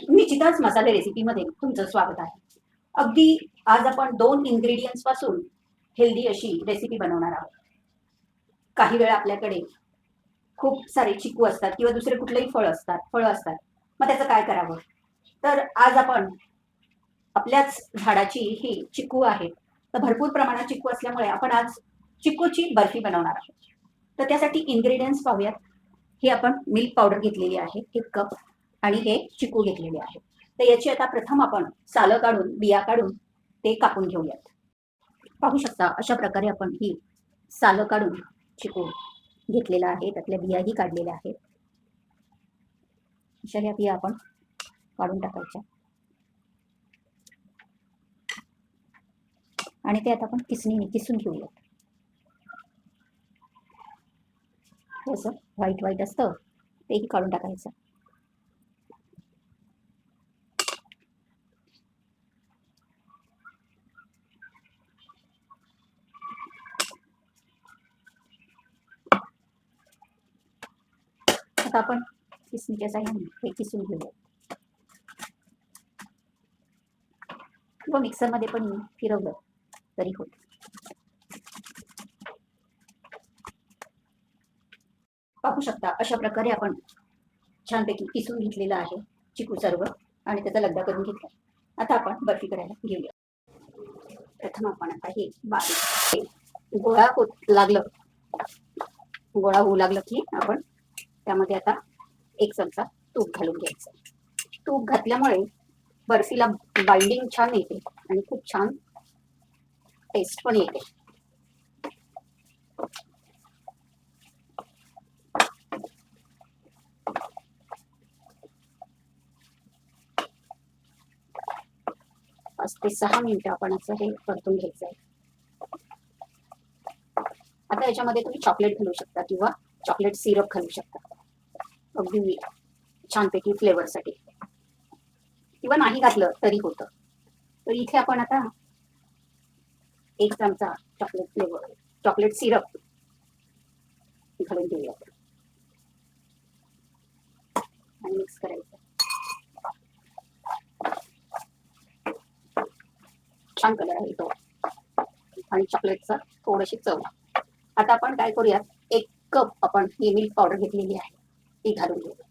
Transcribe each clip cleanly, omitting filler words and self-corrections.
निश्चितच मसाले रेसिपीमध्ये तुमचं स्वागत आहे. अगदी आज आपण 2 इन्ग्रेडियंट्स पासून हेल्दी अशी रेसिपी बनवणार आहोत. काही वेळा आपल्याकडे खूप सारे चिकू असतात किंवा दुसरे कुठलेही फळं असतात. मग त्याचं काय करावं? तर आज आपण आपल्याच झाडाची ही चिकू आहे. तर भरपूर प्रमाणात चिकू असल्यामुळे आपण आज चिकूची बर्फी बनवणार आहोत. तर त्यासाठी इन्ग्रेडियंट्स पाहूयात. ही आपण मिल्क पावडर घेतलेली आहे 1 कप आणि हे चिकू घेतलेले आहे. तर याची आता प्रथम आपण सालं काढून, बिया काढून ते कापून घेऊयात. पाहू शकता अशा प्रकारे आपण ही सालं काढून चिकू घेतलेला आहे. त्यातल्या बियाही काढलेल्या आहेत. अशा ह्या बिया आपण काढून टाकायच्या आणि ते आता आपण किसणीने किसून घेऊयात. असं व्हाईट व्हाईट असतं तेही काढून टाकायचं. आता आपण किसणीच्या साह्याने हे किसून घेऊयात किंवा मिक्सरमध्ये पण फिरवलं तरी होतं. पाहू शकता अशा प्रकारे आपण छानपैकी किसून घेतलेलं आहे चिकू सर्व आणि त्याचा लगदा करून घेतला. आता आपण बर्फी करायला घेऊया. प्रथम आपण आता हे बारीक गोळा होऊ लागलं की आपण त्यामध्ये आता 1 चमचा तूप घालून घ्यायचं. तूप घातल्यामुळे बर्फीला बाइंडिंग छान येते आणि खूप छान टेस्ट पण येते. पाच ते 6 मिनिटं आपण असं हे परतून घ्यायचं आहे. आता याच्यामध्ये तुम्ही चॉकलेट घालू शकता किंवा चॉकलेट सिरप घालू शकता अगदी छानपैकी फ्लेवरसाठी, किंवा नाही घातलं तरी होतं. तर इथे आपण आता 1 चमचा चॉकलेट सिरप घालून घेऊयात आणि मिक्स करायचं. छान कलर आहे तो आणि चॉकलेटचा थोडीशी चव. आता आपण काय करूयात, 1 कप आपण ही मिल्क पावडर घेतलेली आहे ती घालून घेऊया.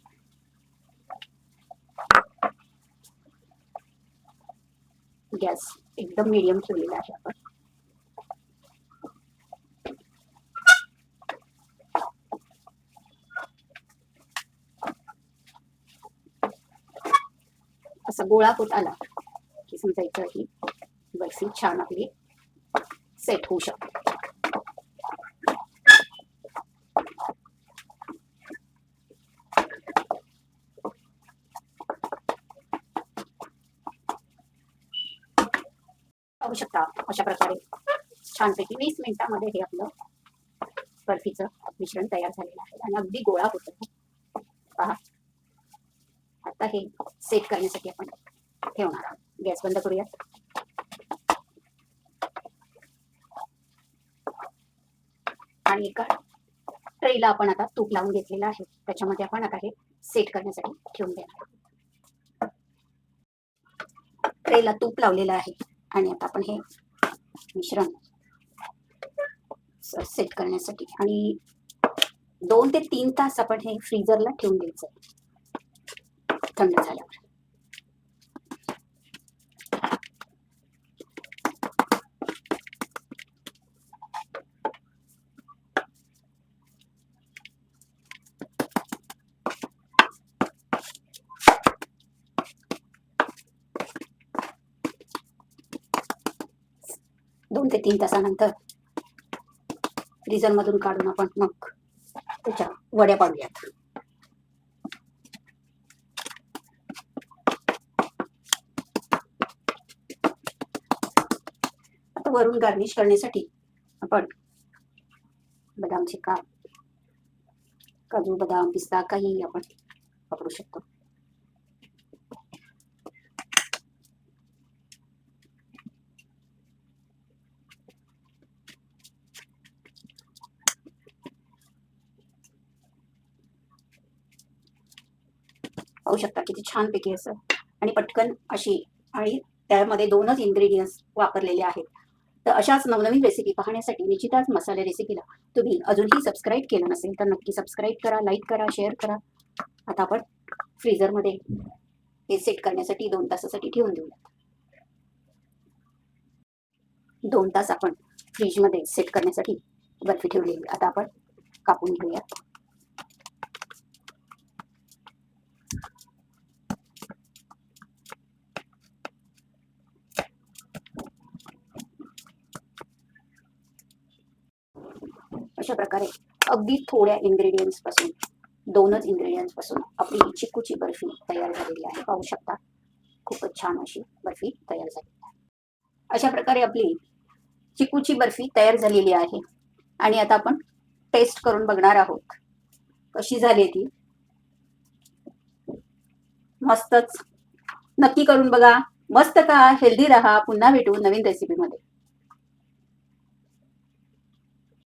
गॅस एकदम मीडियम ठेवलेला आहे आपण. असा गोळा होत आला की समजायचं ही बर्फी छान आपली सेट होऊ शकते. पाहू शकता अशा प्रकारे छानपैकी 20 मिनिटांमध्ये हे आपलं बर्फीचं मिश्रण तयार झालेलं आहे आणि अगदी गोळा होतो. पहा आता हे सेट करण्यासाठी आपण ठेवणार आहोत. गॅस बंद करूयात. आणि एका ट्रेला आपण आता तूप लावून घेतलेलं आहे, त्याच्यामध्ये आपण आता हे सेट करण्यासाठी ठेवून देणार. ट्रेला तूप लावलेलं आहे आणि आता आपण हे मिश्रण सेट करण्यासाठी आणि 2 ते 3 तास आपण हे फ्रीजरला ठेवून द्यायचं थंड झाल्यावर. दोन ते 3 तासानंतर फ्रीजर मधून काढून आपण मग त्याच्या वड्या पाडूयात. आता वरून गार्निश करण्यासाठी आपण बदामचे काप, काजू बदाम पिस्ता काही आपण वापरू शकतो. पाहू शकता किती छानपैकी असं आणि पटकन अशी, आणि त्यामध्ये 2च इन्ग्रेडियंट्स वापरलेले आहेत. तर अशाच नवनवीन रेसिपी पाहण्यासाठी निश्चितच मसाले रेसिपीला तुम्ही अजूनही सबस्क्राईब केलं नसेल तर नक्की सबस्क्राईब करा, लाईक करा, शेअर करा. आता आपण फ्रीझरमध्ये हे सेट करण्यासाठी 2 तासासाठी ठेवून देऊया. 2 तास आपण फ्रीजमध्ये सेट करण्यासाठी बर्फी ठेवलेली. आता आपण कापून घेऊया. अशा प्रकारे अगदी थोड्या इन्ग्रेडियंट्स पासून, 2च इन्ग्रेडियंट्स पासून आपली चिक्कूची बर्फी तयार झालेली आहे. पाहू शकता, खूपच छान अशी बर्फी तयार झाली आहे. अशा प्रकारे आपली चिक्कूची बर्फी तयार झालेली आहे आणि आता आपण टेस्ट करून बघणार आहोत कशी झाली ती. मस्तच. नक्की करून बघा. मस्त का हेल्दी राहा. पुन्हा भेटू नवीन रेसिपीमध्ये.